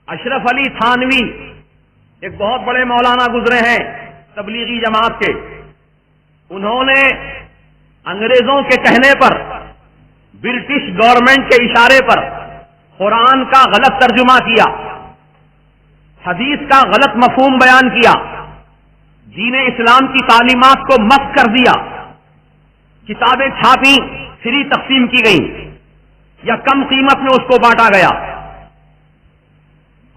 اشرف علی تھانوی ایک بہت بڑے مولانا گزرے ہیں تبلیغی جماعت کے. انہوں نے انگریزوں کے کہنے پر، برٹش گورنمنٹ کے اشارے پر قرآن کا غلط ترجمہ کیا، حدیث کا غلط مفہوم بیان کیا، دین اسلام کی تعلیمات کو مسخ کر دیا، کتابیں چھاپی، فری تقسیم کی گئیں یا کم قیمت میں اس کو بانٹا گیا.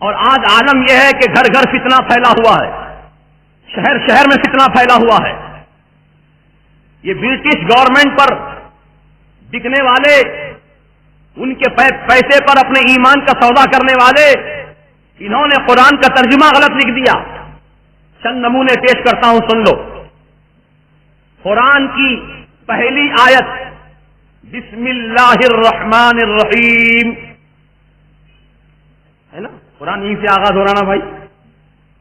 اور آج عالم یہ ہے کہ گھر گھر فتنہ پھیلا ہوا ہے، شہر شہر میں فتنہ پھیلا ہوا ہے. یہ برٹش گورنمنٹ پر بکنے والے، ان کے پیسے پر اپنے ایمان کا سودا کرنے والے، انہوں نے قرآن کا ترجمہ غلط لکھ دیا. چند نمونے پیش کرتا ہوں، سن لو. قرآن کی پہلی آیت بسم اللہ الرحمن الرحیم ہے نا، قرآن یہیں سے آغاز ہو رہا نا بھائی،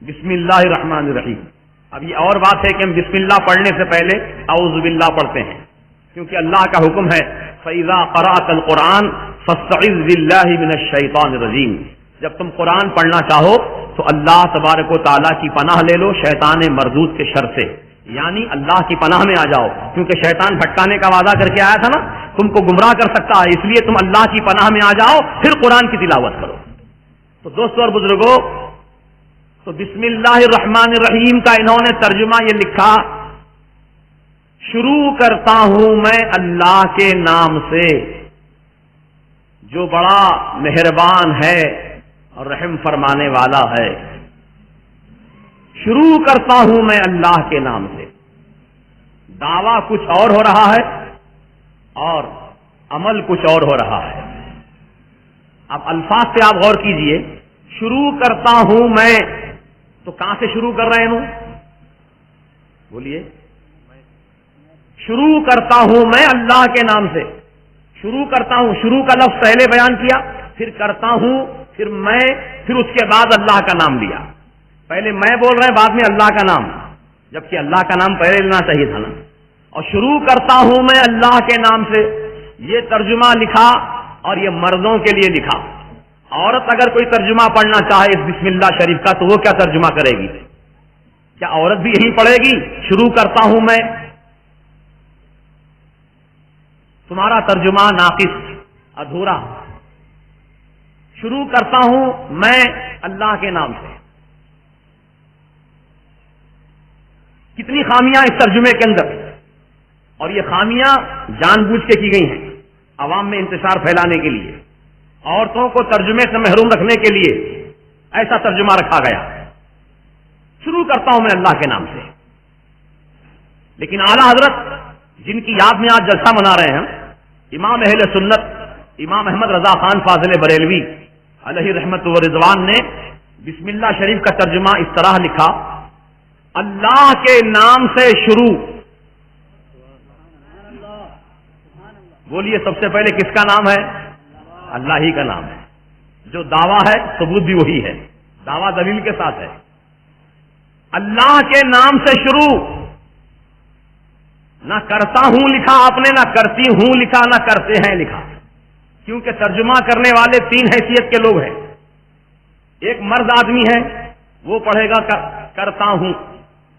بسم اللہ الرحمن الرحیم. اب یہ اور بات ہے کہ ہم بسم اللہ پڑھنے سے پہلے اعوذ باللہ پڑھتے ہیں، کیونکہ اللہ کا حکم ہے فَإِذَا قَرَأْتَ الْقُرْآنَ فَاسْتَعِذْ بِاللَّهِ مِنَ الشَّيْطَانِ الرَّجِيمِ. جب تم قرآن پڑھنا چاہو تو اللہ تبارک و تعالیٰ کی پناہ لے لو شیطان مردود کے شر سے، یعنی اللہ کی پناہ میں آ جاؤ، کیونکہ شیطان بھٹکانے کا وعدہ کر کے آیا تھا نا، تم کو گمراہ کر سکتا ہے، اس لیے تم اللہ کی پناہ میں آ جاؤ، پھر قرآن کی تلاوت کرو. تو دوستو اور بزرگوں، تو بسم اللہ الرحمن الرحیم کا انہوں نے ترجمہ یہ لکھا، شروع کرتا ہوں میں اللہ کے نام سے جو بڑا مہربان ہے اور رحم فرمانے والا ہے. شروع کرتا ہوں میں اللہ کے نام سے. دعویٰ کچھ اور ہو رہا ہے اور عمل کچھ اور ہو رہا ہے. اب الفاظ سے آپ غور کیجئے. شروع کرتا ہوں میں، تو کہاں سے شروع کر رہے ہیں؟ بولیے. شروع کرتا ہوں میں اللہ کے نام سے. شروع کرتا ہوں، شروع کا لفظ پہلے بیان کیا، پھر کرتا ہوں، پھر میں، پھر اس کے بعد اللہ کا نام لیا. پہلے میں بول رہے ہیں، بعد میں اللہ کا نام، جبکہ اللہ کا نام پہلے لینا چاہیے تھا نا. اور شروع کرتا ہوں میں اللہ کے نام سے، یہ ترجمہ لکھا اور یہ مردوں کے لیے لکھا. عورت اگر کوئی ترجمہ پڑھنا چاہے اس بسم اللہ شریف کا تو وہ کیا ترجمہ کرے گی؟ کیا عورت بھی یہی پڑھے گی شروع کرتا ہوں میں؟ تمہارا ترجمہ ناقص، ادھورا. شروع کرتا ہوں میں اللہ کے نام سے. کتنی خامیاں اس ترجمے کے اندر، اور یہ خامیاں جان بوجھ کے کی گئی ہیں عوام میں انتشار پھیلانے کے لیے، عورتوں کو ترجمے سے محروم رکھنے کے لیے ایسا ترجمہ رکھا گیا. شروع کرتا ہوں میں اللہ کے نام سے. لیکن اعلیٰ حضرت جن کی یاد میں آج جلسہ منا رہے ہیں، امام اہل سنت امام احمد رضا خان فاضل بریلوی علیہ رحمت و رضوان نے بسم اللہ شریف کا ترجمہ اس طرح لکھا، اللہ کے نام سے شروع. بولیے سب سے پہلے کس کا نام ہے؟ اللہ ہی کا نام ہے. جو دعویٰ ہے ثبوت بھی وہی ہے، دعویٰ دلیل کے ساتھ ہے. اللہ کے نام سے شروع. نہ کرتا ہوں لکھا آپ نے، نہ کرتی ہوں لکھا، نہ کرتے ہیں لکھا، کیونکہ ترجمہ کرنے والے تین حیثیت کے لوگ ہیں. ایک مرد آدمی ہے، وہ پڑھے گا کرتا ہوں.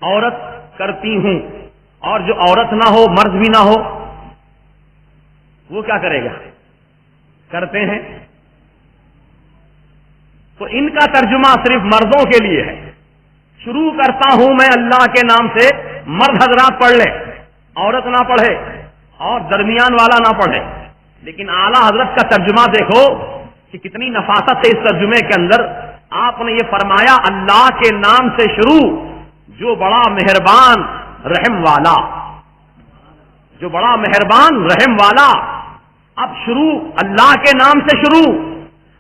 عورت کرتی ہوں. اور جو عورت نہ ہو، مرد بھی نہ ہو، وہ کیا کرے گا؟ کرتے ہیں. تو ان کا ترجمہ صرف مردوں کے لیے ہے. شروع کرتا ہوں میں اللہ کے نام سے، مرد حضرات پڑھ لیں، عورت نہ پڑھے اور درمیان والا نہ پڑھے. لیکن اعلیٰ حضرت کا ترجمہ دیکھو کہ کتنی نفاست ہے اس ترجمے کے اندر. آپ نے یہ فرمایا اللہ کے نام سے شروع جو بڑا مہربان رحم والا، جو بڑا مہربان رحم والا. اب شروع اللہ کے نام سے شروع.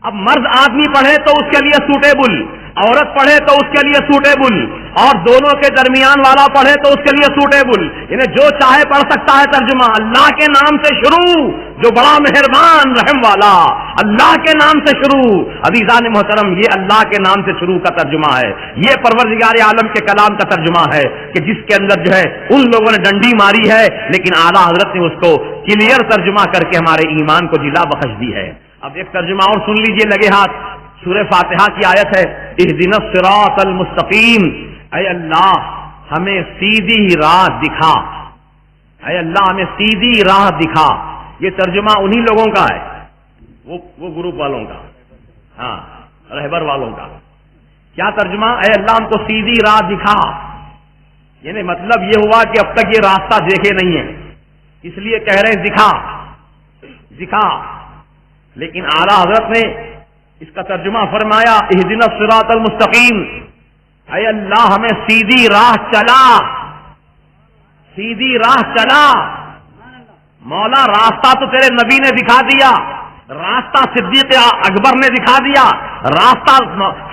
اب مرد آدمی پڑھے تو اس کے لیے سوٹیبل، عورت پڑھے تو اس کے لیے سوٹیبل، اور دونوں کے درمیان والا پڑھے تو اس کے لیے سوٹیبل. انہیں جو چاہے پڑھ سکتا ہے ترجمہ. اللہ کے نام سے شروع جو بڑا مہربان رحم والا، اللہ کے نام سے شروع. عزیزان محترم، یہ اللہ کے نام سے شروع کا ترجمہ ہے. یہ پروردگار عالم کے کلام کا ترجمہ ہے کہ جس کے اندر جو ہے ان لوگوں نے ڈنڈی ماری ہے، لیکن اعلیٰ حضرت نے اس کو کلیئر ترجمہ کر کے ہمارے ایمان کو جلا بخش دی ہے. اب ایک ترجمہ اور سن لیجئے لگے ہاتھ. سورہ فاتحہ کی آیت ہے اہدنا الصراط المستقیم، اے اللہ ہمیں سیدھی راہ دکھا، اے اللہ ہمیں سیدھی راہ دکھا۔ یہ ترجمہ انہی لوگوں کا ہے، وہ گروپ والوں کا، ہاں رہبر والوں کا۔ کیا ترجمہ؟ اے اللہ ہم کو سیدھی راہ دکھا، یعنی مطلب یہ ہوا کہ اب تک یہ راستہ دیکھے نہیں ہے، اس لیے کہہ رہے ہیں دکھا دکھا۔ لیکن اعلیٰ حضرت نے اس کا ترجمہ فرمایا اہدنا الصراط المستقیم، اے اللہ ہمیں سیدھی راہ چلا، سیدھی راہ چلا۔ مولا راستہ تو تیرے نبی نے دکھا دیا، راستہ صدیق اکبر نے دکھا دیا، راستہ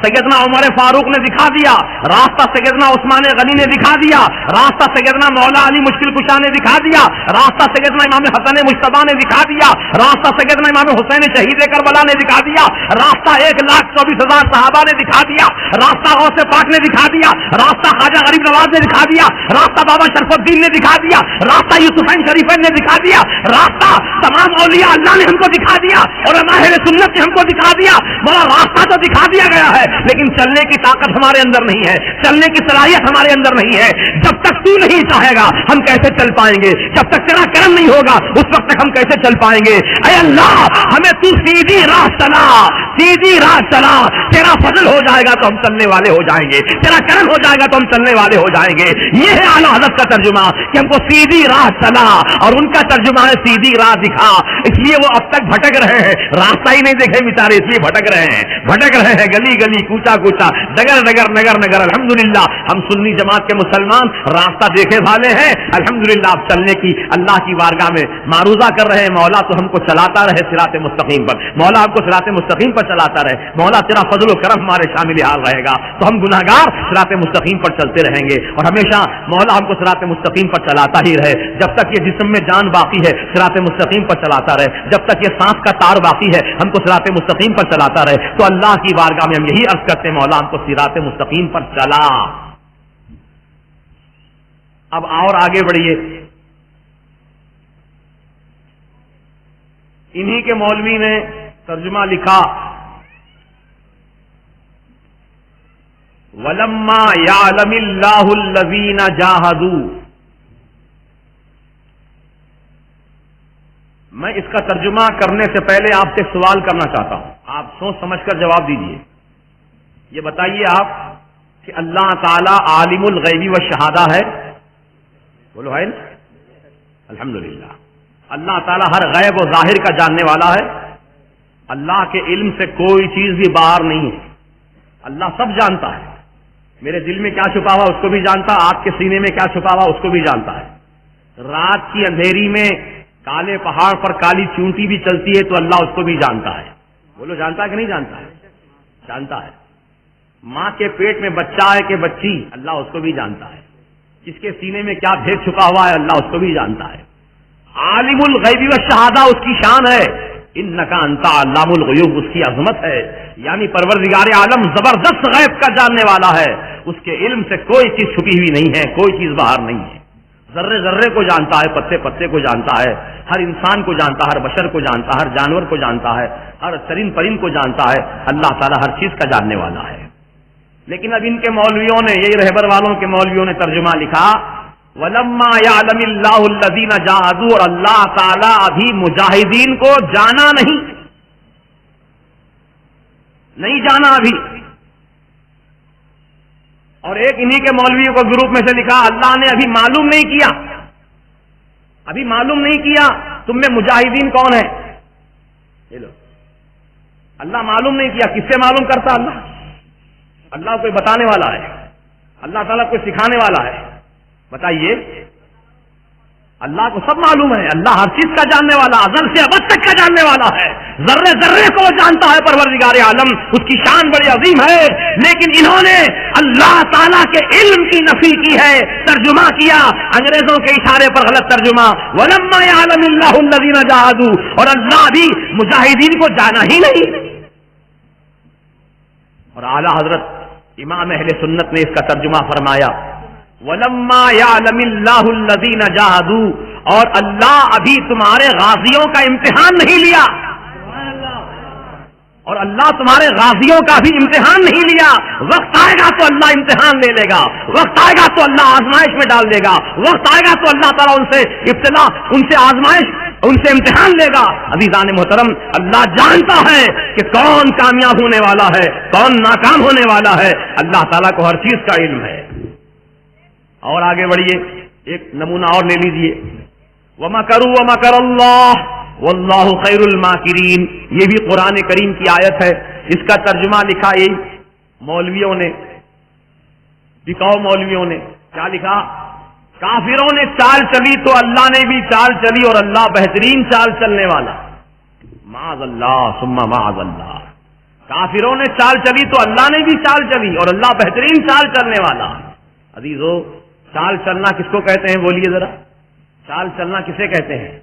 سیدنا عمر فاروق نے دکھا دیا، راستہ سیدنا عثمان غنی نے دکھا دیا، راستہ سیدنا مولا علی مشکل کشا نے دکھا دیا، راستہ سیدنا امام حسن مجتبی نے دکھا دیا، راستہ سیدنا امام حسین شہید کربلا نے دکھا دیا، راستہ 1,24,000 صحابہ نے دکھا دیا، راستہ غوث پاک نے دکھا دیا، راستہ خواجہ غریب نواز نے دکھا دیا، راستہ بابا شرف الدین نے دکھا دیا، راستہ یوسفین شریفین نے دکھا دیا، راستہ تمام اولیاء اللہ نے ہم کو دکھا دیا، اور اہل سنت نے ہم کو دکھا دیا۔ بڑا راستہ تو دکھا دیا گیا ہے، لیکن چلنے کی طاقت ہمارے اندر نہیں ہے، چلنے کی صلاحیت ہمارے اندر نہیں ہے۔ جب تک تو نہیں چاہے گا ہم کیسے چل پائیں گے؟ جب تک تیرا کرم نہیں ہوگا اس وقت تک ہم کیسے چل پائیں گے؟ اے اللہ ہمیں تو سیدھی راہ چلا، سیدھی راہ چلا۔ تیرا فضل ہو جائے گا تو ہم چلنے والے ہو جائیں گے، تیرا کرم ہو جائے گا تو ہم چلنے والے ہو جائیں گے۔ یہ ہے اعلیٰ حضرت کا ترجمہ کہ ہم کو سیدھی راہ چلا، اور ان کا ترجمہ ہے سیدھی راہ دکھا۔ اس لیے وہ اب تک بھٹک رہے ہیں، راستہ ہی نہیں دیکھے بیچارے، اس لیے بھٹک رہے ہیں گلی گلی کوچا کوچا ڈگر ڈگر نگر نگر۔ الحمدللہ ہم سنی جماعت کے مسلمان راستہ دیکھے والے ہیں، الحمدللہ اب چلنے کی اللہ کی بارگاہ میں معروضہ کر رہے ہیں، مولا تو ہم کو چلاتا رہے صراط مستقیم پر، مولا ہم کو صراط مستقیم پر چلاتا رہے، مولا تیرا فضل و کرم ہمارے شامل حال رہے گا تو ہم گناہگار صراط مستقیم پر چلتے رہیں گے، اور ہمیشہ مولا ہم کو صراط مستقیم پر چلاتا ہی رہے، جب تک یہ جسم میں جان باقی ہے صراط مستقیم پر چلاتا رہے، جب تک یہ سانس کا تار باقی ہے ہم کو صراط مستقیم پر چلاتا رہے۔ تو اللہ کی بارگاہ میں ہم یہی عرض کرتے ہیں مولا ہم کو صراط مستقیم پر چلا۔ اب اور آگے بڑھیے، انہی کے مولوی نے ترجمہ لکھا وَلَمَّا يَعْلَمِ اللَّهُ الَّذِينَ جَاهَدُوا۔ میں اس کا ترجمہ کرنے سے پہلے آپ سے سوال کرنا چاہتا ہوں، آپ سوچ سمجھ کر جواب دیجئے۔ یہ بتائیے آپ کہ اللہ تعالی عالم الغیب والشہادہ ہے؟ بولو ہے نا؟ الحمدللہ اللہ تعالی ہر غیب و ظاہر کا جاننے والا ہے، اللہ کے علم سے کوئی چیز بھی باہر نہیں ہے، اللہ سب جانتا ہے، میرے دل میں کیا چھپا ہوا اس کو بھی جانتا، آپ کے سینے میں کیا چھپا ہوا اس کو بھی جانتا ہے، رات کی اندھیری میں کالے پہاڑ پر کالی چونٹی بھی چلتی ہے تو اللہ اس کو بھی جانتا ہے، بولو جانتا ہے کہ نہیں جانتا ہے؟ جانتا ہے۔ ماں کے پیٹ میں بچہ ہے کہ بچی، اللہ اس کو بھی جانتا ہے، جس کے سینے میں کیا بھید چھپا ہوا ہے اللہ اس کو بھی جانتا ہے۔ عالم الغیب والشہادہ اس کی شان ہے، انک انت علام الغیوب اس کی عظمت ہے، یعنی پروردگار عالم زبردست غیب کا جاننے والا ہے، اس کے علم سے کوئی چیز چھپی ہوئی نہیں ہے، کوئی چیز باہر نہیں ہے، ذرے ذرے کو جانتا ہے، پتے پتے کو جانتا ہے، ہر انسان کو جانتا ہے، ہر بشر کو جانتا ہے، ہر جانور کو جانتا ہے، ہر چرند پرند کو جانتا ہے، اللہ تعالیٰ ہر چیز کا جاننے والا ہے۔ لیکن اب ان کے مولویوں نے، یہی رہبر والوں کے مولویوں نے ترجمہ لکھا وَلَمَّا يَعْلَمِ اللَّهُ الَّذِينَ جَاهَدُوا، اور اللہ تعالیٰ ابھی مجاہدین کو جانا نہیں جانا ابھی۔ اور ایک انہی کے مولویوں کو گروپ میں سے لکھا اللہ نے ابھی معلوم نہیں کیا، ابھی معلوم نہیں کیا تم میں مجاہدین کون ہے، یہ لو اللہ معلوم نہیں کیا، کس سے معلوم کرتا اللہ؟ اللہ کوئی بتانے والا ہے، اللہ تعالیٰ کوئی سکھانے والا ہے؟ بتائیے، اللہ کو سب معلوم ہے، اللہ ہر چیز کا جاننے والا، ازل سے ابد تک کا جاننے والا ہے، ذرے ذرے کو جانتا ہے پروردگار عالم، اس کی شان بڑی عظیم ہے۔ لیکن انہوں نے اللہ تعالیٰ کے علم کی نفی کی ہے، ترجمہ کیا انگریزوں کے اشارے پر غلط ترجمہ وَلَمَّا يَعْلَمِ اللَّهُ الَّذِينَ جَاهَدُوا، اور اللہ بھی مجاہدین کو جانا ہی نہیں۔ اور اعلیٰ حضرت امام اہل سنت نے اس کا ترجمہ فرمایا وَلَمَّا يَعْلَمِ اللَّهُ الَّذِينَ جَاهَدُوا، اور اللہ ابھی تمہارے غازیوں کا امتحان نہیں لیا، اور اللہ تمہارے غازیوں کا بھی امتحان نہیں لیا. وقت آئے گا تو اللہ امتحان لے لے گا, وقت آئے گا تو اللہ آزمائش میں ڈال دے گا, وقت آئے گا تو اللہ تعالیٰ ان سے ابتلا, ان سے آزمائش, ان سے امتحان لے گا. عزیزان محترم, اللہ جانتا ہے کہ کون کامیاب ہونے والا ہے, کون ناکام ہونے والا ہے. اللہ تعالیٰ کو ہر چیز کا علم ہے. اور آگے بڑھیے, ایک نمونہ اور لے لیجئے. وَمَكَرُوا وَمَكَرَ اللَّهُ واللہ خیر الماکرین. یہ بھی قرآن کریم کی آیت ہے. اس کا ترجمہ لکھا یہی مولویوں نے, بکاؤ مولویوں نے. کیا لکھا؟ کافروں نے چال چلی تو اللہ نے بھی چال چلی اور اللہ بہترین چال چلنے والا. معاذ اللہ ثم معاذ اللہ. کافروں نے چال چلی تو اللہ نے بھی چال چلی اور اللہ بہترین چال چلنے والا. عزیزو, چال چلنا کس کو کہتے ہیں بولیے ذرا؟ چال چلنا کسے کہتے ہیں؟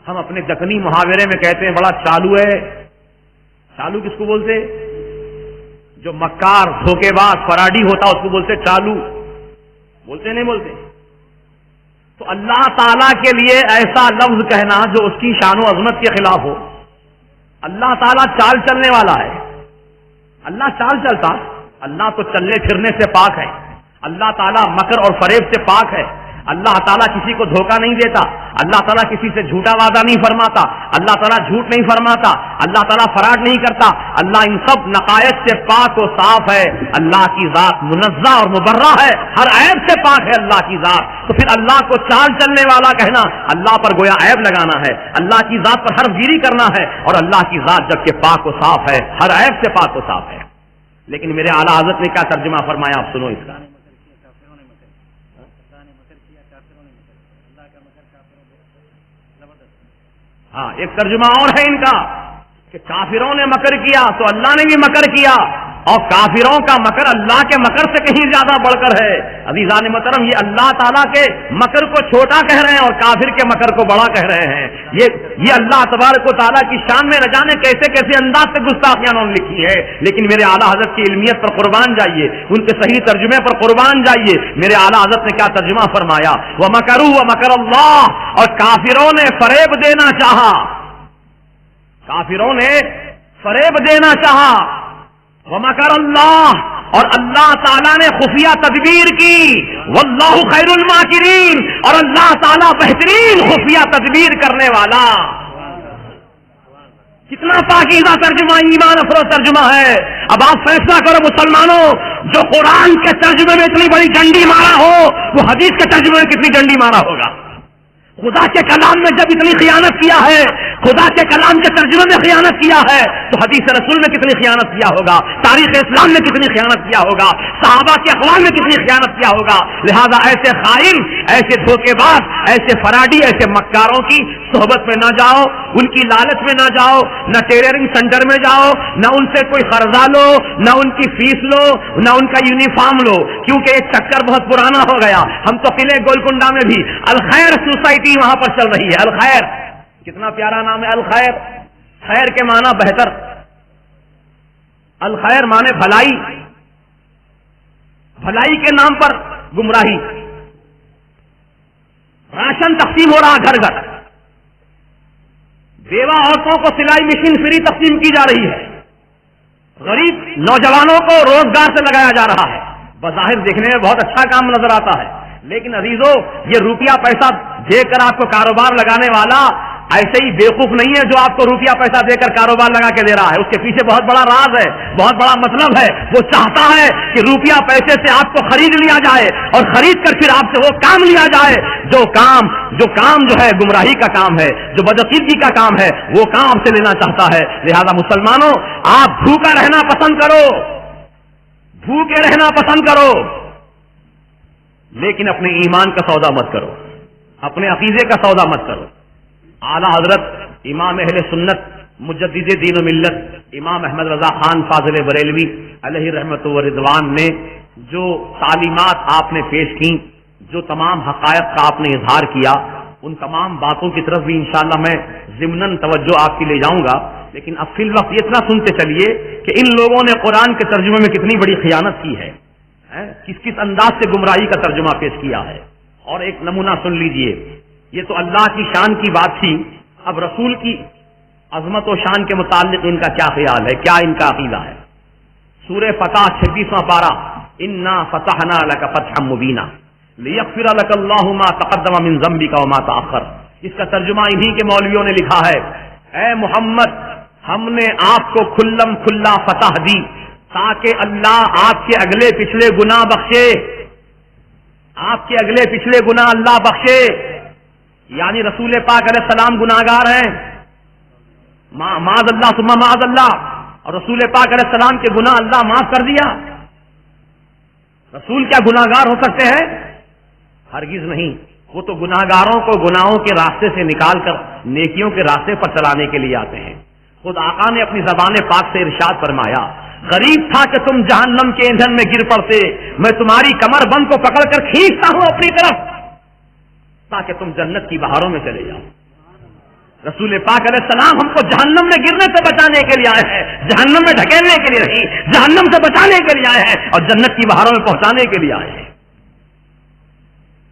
ہم اپنے دکنی محاورے میں کہتے ہیں بڑا چالو ہے. چالو کس کو بولتے؟ جو مکار, دھوکے باز, فراڈی ہوتا اس کو بولتے چالو. بولتے نہیں بولتے؟ تو اللہ تعالیٰ کے لیے ایسا لفظ کہنا جو اس کی شان و عظمت کے خلاف ہو. اللہ تعالیٰ چال چلنے والا ہے. اللہ چال چلتا؟ اللہ تو چلنے پھرنے سے پاک ہے. اللہ تعالیٰ مکر اور فریب سے پاک ہے. اللہ تعالیٰ کسی کو دھوکہ نہیں دیتا. اللہ تعالیٰ کسی سے جھوٹا وعدہ نہیں فرماتا. اللہ تعالیٰ جھوٹ نہیں فرماتا. اللہ تعالیٰ فراڈ نہیں کرتا. اللہ ان سب نقائص سے پاک و صاف ہے. اللہ کی ذات منزہ اور مبرہ ہے, ہر عیب سے پاک ہے اللہ کی ذات. تو پھر اللہ کو چال چلنے والا کہنا اللہ پر گویا عیب لگانا ہے, اللہ کی ذات پر حرف گیری کرنا ہے. اور اللہ کی ذات جبکہ پاک و صاف ہے, ہر عیب سے پاک و صاف ہے. لیکن میرے اعلیٰ حضرت نے کیا ترجمہ فرمایا, آپ سنو اس کا. ہاں, ایک ترجمہ اور ہے ان کا کہ کافروں نے مکر کیا تو اللہ نے بھی مکر کیا, اور کافروں کا مکر اللہ کے مکر سے کہیں زیادہ بڑھ کر ہے. عزیزان محترم, یہ اللہ تعالیٰ کے مکر کو چھوٹا کہہ رہے ہیں اور کافر کے مکر کو بڑا کہہ رہے ہیں. یہ اللہ تبارک و تعالیٰ کی شان میں نہ جانے کیسے کیسے انداز سے گستاخیاں انہوں نے لکھی ہے. لیکن میرے اعلیٰ حضرت کی علمیت پر قربان جائیے, ان کے صحیح ترجمے پر قربان جائیے. میرے اعلیٰ حضرت نے کیا ترجمہ فرمایا؟ وَمَكَرُوا وَمَكَرَ اللَّهُ, اور کافروں نے فریب دینا چاہا. کافروں نے فریب دینا چاہا. وَمَكَرَ اللَّهُ, اور اللہ تعالیٰ نے خفیہ تدبیر کی. واللہ خیر الماکرین, اور اللہ تعالیٰ بہترین خفیہ تدبیر کرنے والا. کتنا پاکیزہ ترجمہ, ایمان افروز ترجمہ ہے. اب آپ فیصلہ کرو مسلمانوں, جو قرآن کے ترجمے میں اتنی بڑی ڈنڈی مارا ہو وہ حدیث کے ترجمے میں کتنی ڈنڈی مارا ہوگا. خدا کے کلام میں جب اتنی خیانت کیا ہے, خدا کے کلام کے ترجمے میں خیانت کیا ہے, تو حدیث رسول میں کتنی خیانت کیا ہوگا, تاریخ اسلام میں کتنی خیانت کیا ہوگا, صحابہ کے اقوال میں کتنی خیانت کیا ہوگا. لہذا ایسے خائن, ایسے دھوکے باز, ایسے فراڈی, ایسے مکاروں کی صحبت میں نہ جاؤ, ان کی لالچ میں نہ جاؤ, نہ ٹیلرنگ سینٹر میں جاؤ, نہ ان سے کوئی قرضہ لو, نہ ان کی فیس لو, نہ ان کا یونیفارم لو, کیونکہ ایک چکر بہت پرانا ہو گیا. ہم تو قلعے گولکنڈا میں بھی الخیر سوسائٹی وہاں پر چل رہی ہے. الخیر, کتنا پیارا نام ہے الخیر. خیر کے معنی بہتر, الخیر معنی بھلائی, بھلائی کے نام پر گمراہی. راشن تقسیم ہو رہا گھر گھر, بیوہ عورتوں کو سلائی مشین فری تقسیم کی جا رہی ہے, غریب نوجوانوں کو روزگار سے لگایا جا رہا ہے. بظاہر دیکھنے میں بہت اچھا کام نظر آتا ہے, لیکن عزیزو یہ روپیہ پیسہ دے کر آپ کو کاروبار لگانے والا ایسے ہی بیوقوف نہیں ہے جو آپ کو روپیہ پیسہ دے کر کاروبار لگا کے دے رہا ہے. اس کے پیچھے بہت بڑا راز ہے, بہت بڑا مطلب ہے. وہ چاہتا ہے کہ روپیہ پیسے سے آپ کو خرید لیا جائے اور خرید کر پھر آپ سے وہ کام لیا جائے جو کام جو ہے گمراہی کا کام ہے, جو بدعقیدگی کا کام ہے, وہ کام آپ سے لینا چاہتا ہے. لہذا مسلمانوں, آپ بھوکا رہنا پسند کرو, بھوکے رہنا پسند کرو, لیکن اپنے ایمان کا سودا مت کرو, اپنے عقیدے کا سودا مت کرو. اعلیٰ حضرت امام اہل سنت مجدد دین و ملت امام احمد رضا خان فاضل بریلوی علیہ رحمت و رضوان نے جو تعلیمات آپ نے پیش کی, جو تمام حقائق کا آپ نے اظہار کیا, ان تمام باتوں کی طرف بھی انشاءاللہ میں ضمناً توجہ آپ کی لے جاؤں گا. لیکن اب فی الوقت یہ اتنا سنتے چلیے کہ ان لوگوں نے قرآن کے ترجمے میں کتنی بڑی خیانت کی ہے, کس کس انداز سے گمراہی کا ترجمہ پیش کیا ہے. اور ایک نمونہ سن لیجئے, یہ تو اللہ کی شان کی بات تھی. اب رسول کی عظمت و شان کے متعلق ان کا کیا خیال ہے، کیا ان کا عقیدہ ہے؟ سورہ فتح 26واں پارہ، انا فتحنا لک فتحا مبینا لیغفر لک اللہ ما تقدم من ذنبک وما تأخر. اس کا ترجمہ انہی کے مولویوں نے لکھا ہے، اے محمد ہم نے آپ کو کھلم کھلا فتح دی تاکہ اللہ آپ کے اگلے پچھلے گناہ بخشے، آپ کے اگلے پچھلے گناہ اللہ بخشے. یعنی رسول پاک علیہ السلام گناہگار ہیں، معاذ اللہ ثم معاذ اللہ، اور رسول پاک علیہ السلام کے گناہ اللہ معاف کر دیا. رسول کیا گناہگار ہو سکتے ہیں؟ ہرگز نہیں. وہ تو گناہگاروں کو گناہوں کے راستے سے نکال کر نیکیوں کے راستے پر چلانے کے لیے آتے ہیں. خود آقا نے اپنی زبان پاک سے ارشاد فرمایا، غریب تھا کہ تم جہنم کے ایندھن میں گر پڑتے، میں تمہاری کمر بند کو پکڑ کر کھینچتا ہوں اپنی طرف تاکہ تم جنت کی بہاروں میں چلے جاؤ. رسول پاک علیہ السلام ہم کو جہنم میں گرنے سے بچانے کے لیے آئے ہیں، جہنم میں ڈھکیلنے کے لیے نہیں، جہنم سے بچانے کے لیے آئے ہیں اور جنت کی بہاروں میں پہنچانے کے لیے آئے ہیں.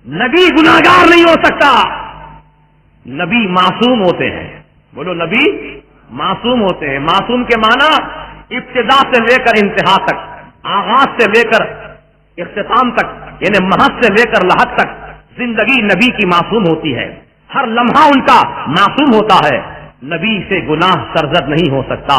نبی گناہگار نہیں ہو سکتا، نبی معصوم ہوتے ہیں. بولو نبی معصوم ہوتے ہیں. معصوم کے معنی ابتدا سے لے کر انتہا تک، آغاز سے لے کر اختتام تک، یعنی محض سے لے کر لحد تک زندگی نبی کی معصوم ہوتی ہے. ہر لمحہ ان کا معصوم ہوتا ہے. نبی سے گناہ سرزد نہیں ہو سکتا.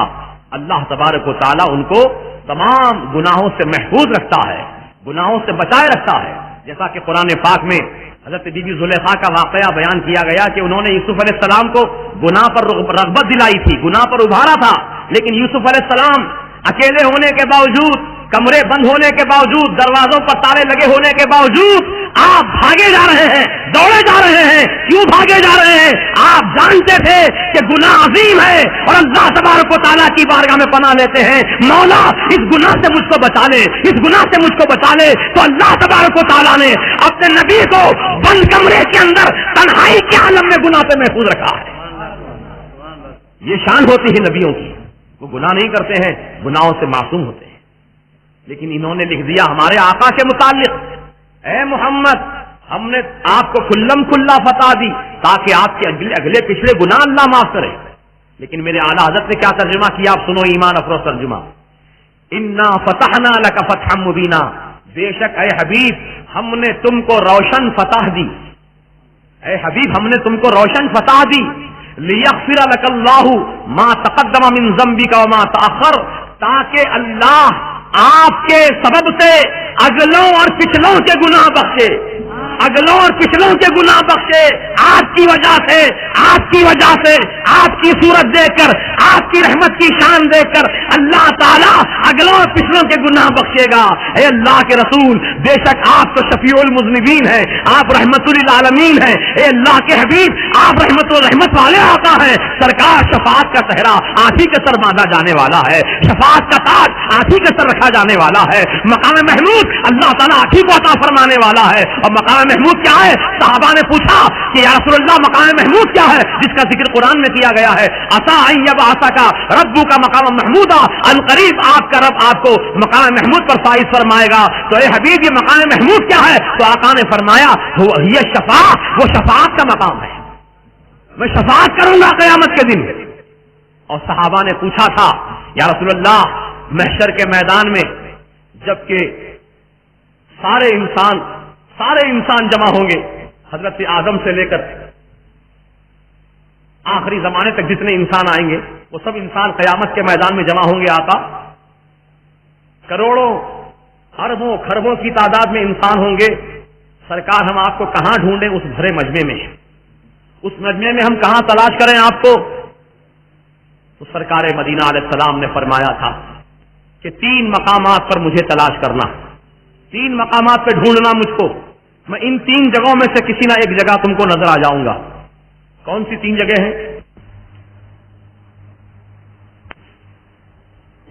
اللہ تبارک و تعالیٰ ان کو تمام گناہوں سے محفوظ رکھتا ہے، گناہوں سے بچائے رکھتا ہے. جیسا کہ قرآن پاک میں حضرت بی بی زلیخا کا واقعہ بیان کیا گیا کہ انہوں نے یوسف علیہ السلام کو گناہ پر رغبت دلائی تھی، گناہ پر ابھارا تھا، لیکن یوسف علیہ السلام اکیلے ہونے کے باوجود، کمرے بند ہونے کے باوجود، دروازوں پر تالے لگے ہونے کے باوجود آپ بھاگے جا رہے ہیں، دوڑے جا رہے ہیں. کیوں بھاگے جا رہے ہیں؟ آپ جانتے تھے کہ گناہ عظیم ہے اور اللہ تبارک و تعالیٰ کی بارگاہ میں پناہ لیتے ہیں، مولا اس گناہ سے مجھ کو بچا لے، اس گناہ سے مجھ کو بچا لے. تو اللہ تبارک و تعالیٰ نے اپنے نبی کو بند کمرے کے اندر تنہائی کے عالم میں گناہ سے محفوظ رکھا ہے. یہ شان ہوتی ہے نبیوں کی، وہ گناہ نہیں کرتے ہیں، گناہوں سے معصوم ہوتے ہیں. لیکن انہوں نے لکھ دیا ہمارے آقا کے متعلق، اے محمد ہم نے آپ کو کھلم کھلا فتح دی تاکہ آپ کے اگلے پچھلے گناہ اللہ معاف کرے. لیکن میرے اعلیٰ حضرت نے کیا ترجمہ کیا؟ آپ سنو ایمان افروز ترجمہ، انا فتحنا لک فتحا مبینا، بے شک اے حبیب ہم نے تم کو روشن فتح دی، اے حبیب ہم نے تم کو روشن فتح دی. لیغفر لک اللہ ما تقدم من ذنبک وما تأخر، تاکہ اللہ آپ کے سبب سے اگلوں اور پچھلوں کے گناہ بخشے، اگلوں اور پچھلوں کے گناہ بخشے. آپ کی وجہ سے، آپ کی وجہ سے، آپ کی صورت دیکھ کر، آپ کی رحمت کی شان دیکھ کر اللہ تعالیٰ اگلوں اور پچھلوں کے گناہ بخشے گا. اے اللہ کے رسول بے شک آپ تو شفیع المذنبین ہیں، آپ رحمت للعالمین ہیں. اے اللہ کے حبیب آپ رحمت والے آقا ہیں. سرکار شفاعت کا صحرا آپ ہی کے سر باندھا جانے والا ہے، شفاعت کا تاج آپ ہی کے سر رکھا جانے والا ہے. مقام محمود اللہ تعالیٰ آپ ہی کو عطا فرمانے والا ہے. اور مقام محمود کیا ہے؟ صحابہ نے پوچھا کہ یا رسول اللہ مقام محمود کیا ہے جس کا ذکر قرآن میں کیا گیا ہے؟ عسیٰ ان یبعثک ربک مقام محمودا، عنقریب آپ کا رب آپ کو مقام محمود پر فائز فرمائے گا. تو اے حبیب یہ مقام محمود کیا ہے؟ تو آقا نے فرمایا یہ شفاعت، وہ شفاعت کا مقام ہے، میں شفاعت کروں گا قیامت کے دن. اور صحابہ نے پوچھا تھا یا رسول اللہ محشر کے میدان میں جبکہ سارے انسان جمع ہوں گے، حضرت آدم سے لے کر آخری زمانے تک جتنے انسان آئیں گے وہ سب انسان قیامت کے میدان میں جمع ہوں گے. آقا کروڑوں اربوں خربوں کی تعداد میں انسان ہوں گے. سرکار ہم آپ کو کہاں ڈھونڈیں؟ اس بھرے مجمع میں، اس مجمع میں ہم کہاں تلاش کریں آپ کو؟ تو سرکار مدینہ علیہ السلام نے فرمایا تھا کہ 3 مقامات پر مجھے تلاش کرنا، 3 مقامات پہ ڈھونڈنا مجھ کو، میں ان 3 جگہوں میں سے کسی نہ ایک جگہ تم کو نظر آ جاؤں گا. کون سی 3 جگہ ہیں؟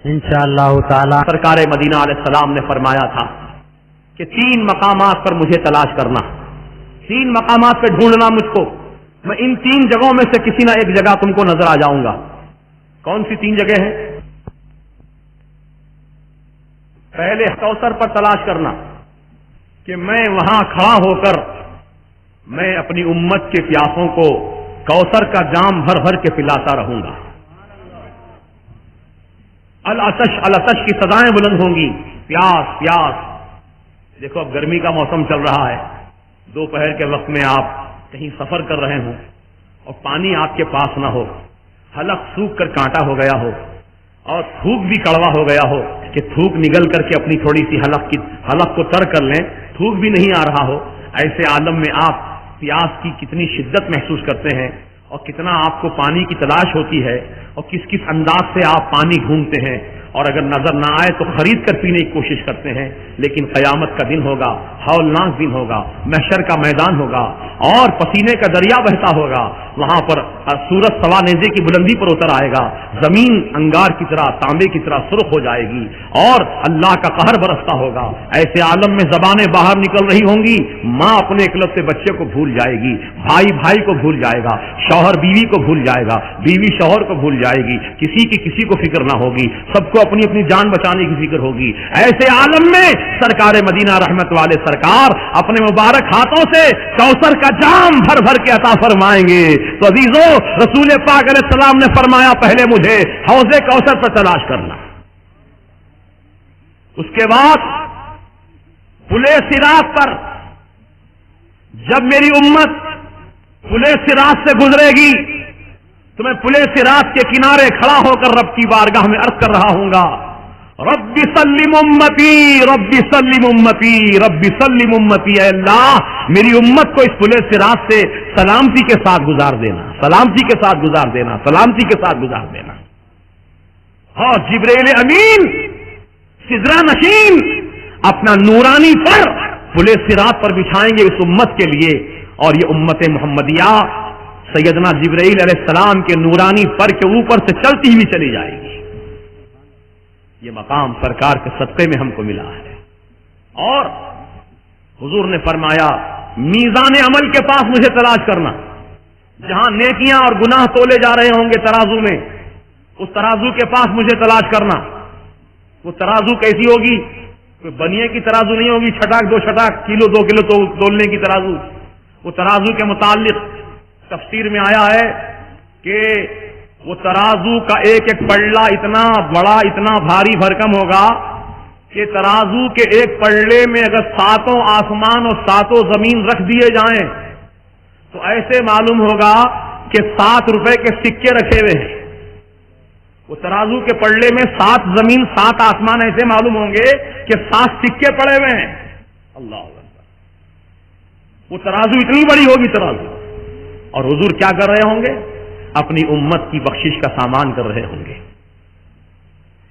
انشاءاللہ تعالی سرکار مدینہ علیہ السلام نے فرمایا تھا کہ 3 مقامات پر مجھے تلاش کرنا، 3 مقامات پہ ڈھونڈنا مجھ کو، میں ان 3 جگہوں میں سے کسی نہ ایک جگہ تم کو نظر آ جاؤں گا. کون سی 3 جگہ ہیں؟ پہلے کوثر پر تلاش کرنا کہ میں وہاں کھڑا ہو کر میں اپنی امت کے پیاسوں کو کوثر کا جام بھر بھر کے پلاتا رہوں گا. العطش العطش کی صدائیں بلند ہوں گی، پیاس پیاس. دیکھو اب گرمی کا موسم چل رہا ہے، دوپہر کے وقت میں آپ کہیں سفر کر رہے ہوں اور پانی آپ کے پاس نہ ہو، حلق سوکھ کر کانٹا ہو گیا ہو اور تھوک بھی کڑوا ہو گیا ہو کہ تھوک نگل کر کے اپنی تھوڑی سی حلق کو تر کر لیں، تھوک بھی نہیں آ رہا ہو، ایسے عالم میں آپ پیاس کی کتنی شدت محسوس کرتے ہیں اور کتنا آپ کو پانی کی تلاش ہوتی ہے اور کس کس انداز سے آپ پانی ڈھونڈتے ہیں، اور اگر نظر نہ آئے تو خرید کر پینے کی کوشش کرتے ہیں. لیکن قیامت کا دن ہوگا، ہولناک دن ہوگا، محشر کا میدان ہوگا اور پسینے کا دریا بہتا ہوگا. وہاں پر سورج سوا نیزے کی بلندی پر اتر آئے گا، زمین انگار کی طرح تانبے کی طرح سرخ ہو جائے گی اور اللہ کا قہر برستا ہوگا. ایسے عالم میں زبانیں باہر نکل رہی ہوں گی، ماں اپنے اکلوتے بچے کو بھول جائے گی، بھائی بھائی کو بھول جائے گا، شوہر بیوی کو بھول جائے گا، بیوی شوہر کو بھول جائے گی، کسی کی کسی کو فکر نہ ہوگی، سب کو اپنی اپنی جان بچانے کی فکر ہوگی. ایسے عالم میں سرکار مدینہ رحمت والے سرکار اپنے مبارک ہاتھوں سے کوثر کا جام بھر بھر کے عطا فرمائیں گے. تو عزیزو، رسول پاک علیہ السلام نے فرمایا پہلے مجھے حوض کوثر پر تلاش کرنا، اس کے بعد پل صراط پر جب میری امت پل صراط سے گزرے گی تو میں پل صراط کے کنارے کھڑا ہو کر رب کی بارگاہ میں عرض کر رہا ہوں گا، رب سلم امتی، رب سلم امتی، رب سلم امتی. اے اللہ میری امت کو اس پل صراط سے سلامتی کے ساتھ گزار دینا، سلامتی کے ساتھ گزار دینا، سلامتی کے ساتھ گزار دینا. اور جبریل امین سدرہ نشین اپنا نورانی پر پل صراط پر بچھائیں گے اس امت کے لیے، اور یہ امت محمدیہ سیدنا جبرائیل علیہ السلام کے نورانی پر کے اوپر سے چلتی ہوئی چلی جائے گی. یہ مقام سرکار کے صدقے میں ہم کو ملا ہے. اور حضور نے فرمایا میزان عمل کے پاس مجھے تلاش کرنا، جہاں نیکیاں اور گناہ تولے جا رہے ہوں گے ترازو میں، اس ترازو کے پاس مجھے تلاش کرنا. وہ ترازو کیسی ہوگی؟ کوئی بنیے کی ترازو نہیں ہوگی، چھٹاک دو چھٹاک، کلو دو کلو تولنے کی ترازو. وہ ترازو کے متعلق تفسیر میں آیا ہے کہ وہ ترازو کا ایک ایک پلڑا اتنا بڑا اتنا بھاری بھرکم ہوگا کہ ترازو کے ایک پلڑے میں اگر 7 آسمان اور 7 زمین رکھ دیے جائیں تو ایسے معلوم ہوگا کہ 7 روپے کے سکے رکھے ہوئے ہیں. وہ ترازو کے پلڑے میں 7 زمین 7 آسمان ایسے معلوم ہوں گے کہ 7 سکے پڑے ہوئے ہیں. اللہ اکبر. وہ ترازو اتنی بڑی ہوگی ترازو، اور حضور کیا کر رہے ہوں گے؟ اپنی امت کی بخشش کا سامان کر رہے ہوں گے.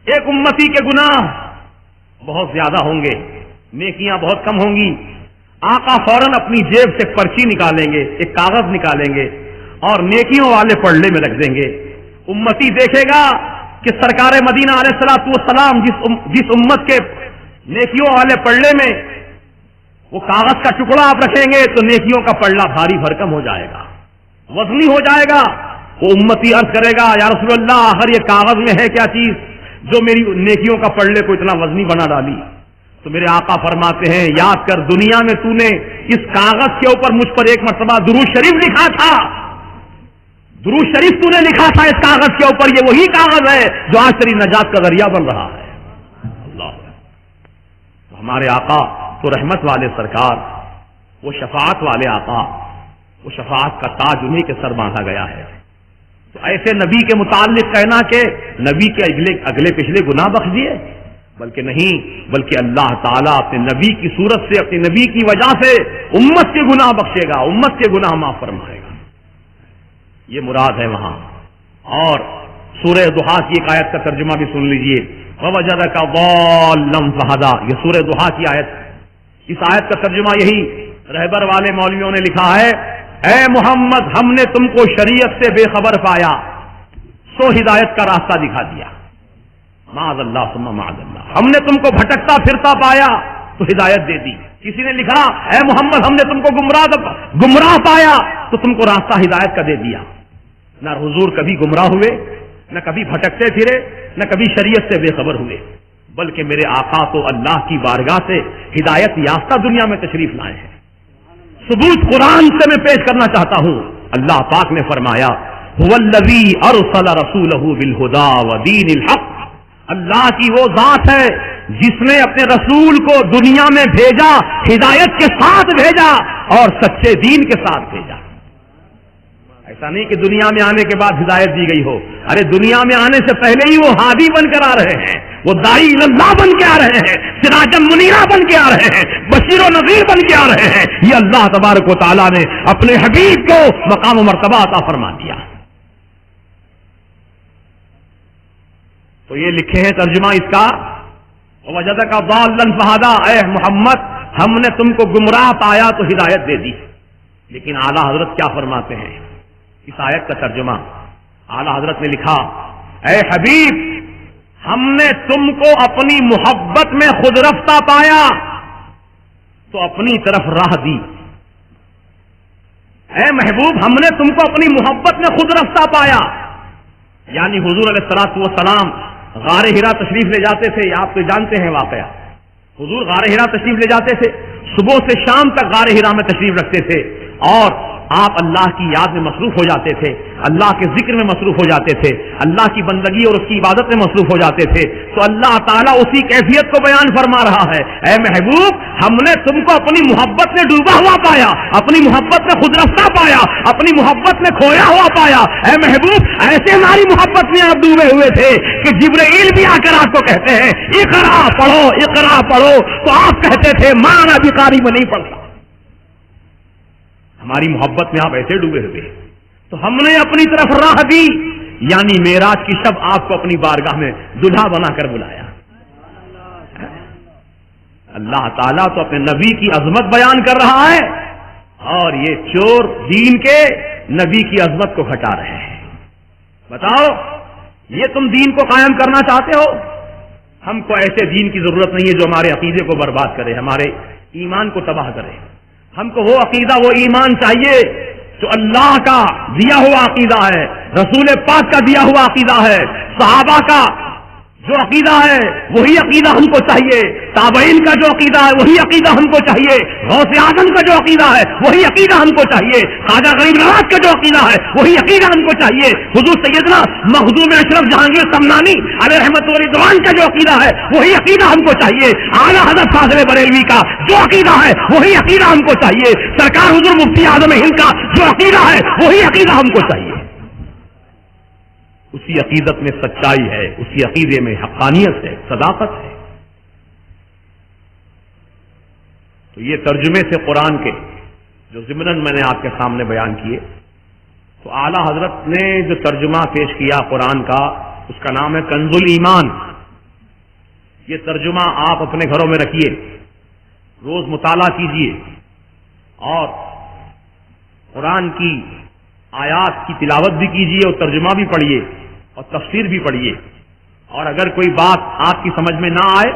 ایک امتی کے گناہ بہت زیادہ ہوں گے، نیکیاں بہت کم ہوں گی. آقا فوراً اپنی جیب سے پرچی نکالیں گے، ایک کاغذ نکالیں گے اور نیکیوں والے پلڑے میں رکھ دیں گے. امتی دیکھے گا کہ سرکار مدینہ علیہ الصلوۃ والسلام جس امت کے نیکیوں والے پلڑے میں وہ کاغذ کا ٹکڑا آپ رکھیں گے تو نیکیوں کا پلڑا بھاری بھرکم ہو جائے گا، وزنی ہو جائے گا. وہ امتی عرض کرے گا یا رسول اللہ آخر یہ کاغذ میں ہے کیا چیز جو میری نیکیوں کا پلڑے کو اتنا وزنی بنا ڈالی؟ تو میرے آقا فرماتے ہیں یاد کر دنیا میں تو نے اس کاغذ کے اوپر مجھ پر ایک مرتبہ درود شریف لکھا تھا، درود شریف تو نے لکھا تھا اس کاغذ کے اوپر، یہ وہی کاغذ ہے جو آج تیری نجات کا ذریعہ بن رہا ہے. اللہ. تو ہمارے آقا تو رحمت والے سرکار، وہ شفاعت والے آقا، وہ شفاعت کا تاج انہیں کے سر باندھا گیا ہے. تو ایسے نبی کے متعلق کہنا کہ نبی کے اگلے پچھلے گناہ بخش دیے، بلکہ نہیں، بلکہ اللہ تعالیٰ اپنے نبی کی صورت سے، اپنے نبی کی وجہ سے امت کے گناہ بخشے گا، امت کے گناہ معاف فرمائے گا. یہ مراد ہے وہاں. اور سورہ ضحیٰ کی ایک آیت کا ترجمہ بھی سن لیجئے، وَوَجَدَكَ ضَالًّا فَهَدَىٰ. یہ سورہ ضحیٰ کی آیت، اس آیت کا ترجمہ یہی رہبر والے مولویوں نے لکھا ہے، اے محمد ہم نے تم کو شریعت سے بے خبر پایا سو ہدایت کا راستہ دکھا دیا. معاذ اللہ ثم معاذ اللہ. ہم نے تم کو بھٹکتا پھرتا پایا تو ہدایت دے دی. کسی نے لکھا اے محمد ہم نے تم کو گمراہ پایا تو تم کو راستہ ہدایت کا دے دیا. نہ حضور کبھی گمراہ ہوئے، نہ کبھی بھٹکتے پھرے، نہ کبھی شریعت سے بے خبر ہوئے، بلکہ میرے آقا تو اللہ کی بارگاہ سے ہدایت یافتہ دنیا میں تشریف لائے ہیں. ثبوت قرآن سے میں پیش کرنا چاہتا ہوں. اللہ پاک نے فرمایا هو الذی ارسل رسولہ بالہدی ودین الحق اللہ کی وہ ذات ہے جس نے اپنے رسول کو دنیا میں بھیجا، ہدایت کے ساتھ بھیجا اور سچے دین کے ساتھ بھیجا۔ ایسا نہیں کہ دنیا میں آنے کے بعد ہدایت دی گئی ہو، ارے دنیا میں آنے سے پہلے ہی وہ ہادی بن کر آ رہے ہیں، وہ داعی اللہ بن کے آ رہے ہیں، سراجا منیرہ بن کے آ رہے ہیں، بشیر و نذیر بن کے آ رہے ہیں۔ یہ اللہ تبارک و تعالیٰ نے اپنے حبیب کو مقام و مرتبہ عطا فرما دیا۔ تو یہ لکھے ہیں ترجمہ اس کا، وجدک ضالا فہدی، اے محمد ہم نے تم کو گمراہ پایا تو ہدایت دے دی۔ لیکن اعلیٰ حضرت کیا فرماتے ہیں اس آیت کا ترجمہ؟ اعلیٰ حضرت نے لکھا، اے حبیب ہم نے تم کو اپنی محبت میں خود رفتہ پایا تو اپنی طرف راہ دی۔ اے محبوب ہم نے تم کو اپنی محبت میں خود رفتہ پایا، یعنی حضور علیہ الصلوۃ والسلام غار ہرا تشریف لے جاتے تھے، آپ تو جانتے ہیں واقعہ، حضور غار ہرا تشریف لے جاتے تھے، صبح سے شام تک غار ہرا میں تشریف رکھتے تھے اور آپ اللہ کی یاد میں مصروف ہو جاتے تھے، اللہ کے ذکر میں مصروف ہو جاتے تھے، اللہ کی بندگی اور اس کی عبادت میں مصروف ہو جاتے تھے۔ تو اللہ تعالیٰ اسی کیفیت کو بیان فرما رہا ہے، اے محبوب ہم نے تم کو اپنی محبت میں ڈوبا ہوا پایا، اپنی محبت میں خود رفتہ پایا، اپنی محبت میں کھویا ہوا پایا۔ اے محبوب ایسے ہماری محبت میں آپ ڈوبے ہوئے تھے کہ جبرائیل بھی آ کر آپ کو کہتے ہیں اقرا پڑھو اقرا پڑھو، تو آپ کہتے تھے مانا بھی قاری میں نہیں پڑھتا۔ ہماری محبت میں آپ ایسے ڈوبے ہوئے، تو ہم نے اپنی طرف راہ دی، یعنی معراج کی شب آپ کو اپنی بارگاہ میں دلہا بنا کر بلایا۔ اللہ تعالیٰ تو اپنے نبی کی عظمت بیان کر رہا ہے اور یہ چور دین کے نبی کی عظمت کو گھٹا رہے ہیں۔ بتاؤ یہ تم دین کو قائم کرنا چاہتے ہو؟ ہم کو ایسے دین کی ضرورت نہیں ہے جو ہمارے عقیدے کو برباد کرے، ہمارے ایمان کو تباہ کرے۔ ہم کو وہ عقیدہ وہ ایمان چاہیے جو اللہ کا دیا ہوا عقیدہ ہے، رسول پاک کا دیا ہوا عقیدہ ہے، صحابہ کا جو عقیدہ ہے وہی عقیدہ ہم کو چاہیے، تابعین کا جو عقیدہ ہے وہی عقیدہ ہم کو چاہیے، غوث اعظم کا جو عقیدہ ہے وہی عقیدہ ہم کو چاہیے، خواجہ غریب نواز کا جو عقیدہ ہے وہی عقیدہ ہم کو چاہیے، حضور سیدنا مخدوم اشرف جہانگیر سمنانی علیہ رحمت و رضوان کا جو عقیدہ ہے وہی عقیدہ ہم کو چاہیے، اعلیٰ حضرت فاضل بریلوی کا جو عقیدہ ہے وہی عقیدہ ہم کو چاہیے، سرکار حضور مفتی اعظم ہند کا جو عقیدہ ہے وہی عقیدہ ہم کو چاہیے۔ اسی عقیدت میں سچائی ہے، اسی عقیدے میں حقانیت ہے، صداقت ہے۔ تو یہ ترجمے سے قرآن کے جو ضمناً میں نے آپ کے سامنے بیان کیے، تو اعلیٰ حضرت نے جو ترجمہ پیش کیا قرآن کا اس کا نام ہے کنز الایمان۔ یہ ترجمہ آپ اپنے گھروں میں رکھیے، روز مطالعہ کیجیے اور قرآن کی آیات کی تلاوت بھی کیجیے اور ترجمہ بھی پڑھیے اور تفسیر بھی پڑھیے، اور اگر کوئی بات آپ کی سمجھ میں نہ آئے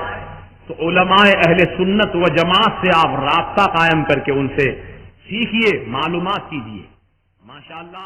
تو علماء اہل سنت و جماعت سے آپ رابطہ قائم کر کے ان سے سیکھیے، معلومات کیجیے، ماشاءاللہ۔